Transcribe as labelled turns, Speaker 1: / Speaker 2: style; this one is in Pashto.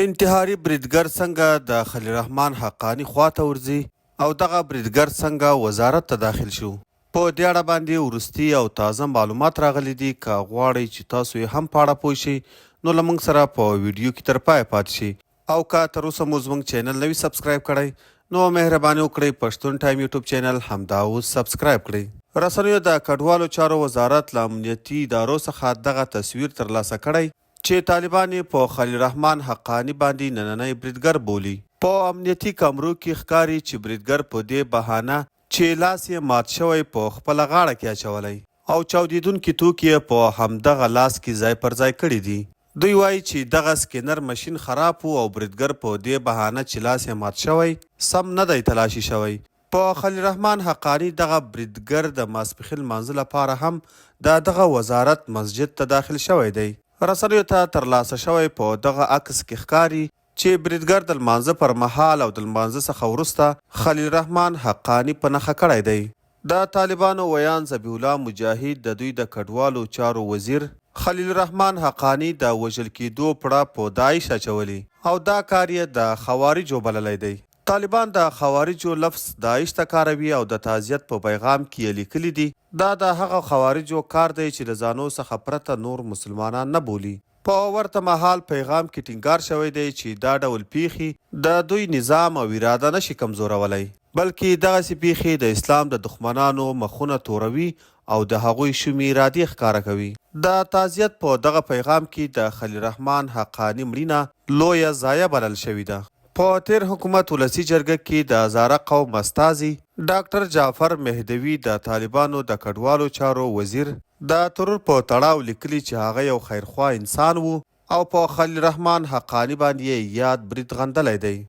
Speaker 1: انتحاري بریدګر څنګه د خلیل الرحمن حقانی خواته ورځي او دغه بریدګر څنګه وزارت ته داخل شو. په دې اړه باندې وروستي او تازه معلومات راغلي دي. که غواړئ چې تاسو یې هم په اړه پوه شئ نو له موږ سره په ویډیو کې تر پایه پاتې شئ. او که تر اوسه مو زموږ چینل نوي سبسکرایب کړئ نو مهرباني وکړئ پښتون ټایم یوټیوب چینل همدا اوس سبسکرایب کړئ. رسنیو د کډوالو چارو وزارت له امنیتي ادارو څخه دغه تصویر ترلاسه کړی چې طالبان یې په خلیل الرحمن حقانی باندې نننی بریدګر بولي. په امنیتي کامرو کې ښکاري چې بریدګر په دې بهانه چې لاس یې مات شوی په خپله غاړه کې اچولی او چاودېدونکي توکي یې په همدغه لاس کې ځای پر ځای کړي دي. دوی وایي چې دغه سکینر ماشین خراب و او بریدګر په دې بهانه چې لاس یې مات شوی سم نه دی تلاشي شوی. په خلیل الرحمن حقانی دغه بریدګر د ماسپښین لمانځه لپاره هم د دغه وزارت مسجد ته داخل شوی دی. رسنیو ته ترلاسه شوی په دغه عکس کې ښکاري چې بریدګر د لمانځه پر مهال او د لمانځه څخه وروسته خلیل الرحمن حقانی په نښه کړی دی. د طالبانو ویان ذبیح الله مجاهد د دوی د کډوالو چارو وزیر خلیل الرحمن حقانی د وژل کېدو پړه په داعش اچولی او دا کار یې د خوارجو بللی دی. طالبان د خوارجو لفظ داعش ته کاروي او د تعزیت په پیغام کې یې لیکلي دي دا د هغه خوارجو کار دی چې د ځانو څخه پرته نور مسلمانان نه بولي. په ورته مهال پیغام کې ټینګار شوی دی چې دا ډول پیښې د دوی نظام او اراده نشي کمزورولی بلکې دغسې پیښې د اسلام د دښمنانو مخونه توروي او د هغوی شومې ارادې ښکاره کوي. د تعزیت په دغه پیغام کې د خلیل الرحمن حقانی مړینه لویه ضایعه بلل شوې ده. په تیر حکومت ولسي جرګه کې د هزاره قوم استازي ډاکټر جعفر مهدوي د طالبانو د کډوالو چارو وزیر د ترور په تړاو لیکلي چې هغه یو خیرخوا انسان و او په خلیل الرحمن حقانی باندې یاد برید غندلی دی.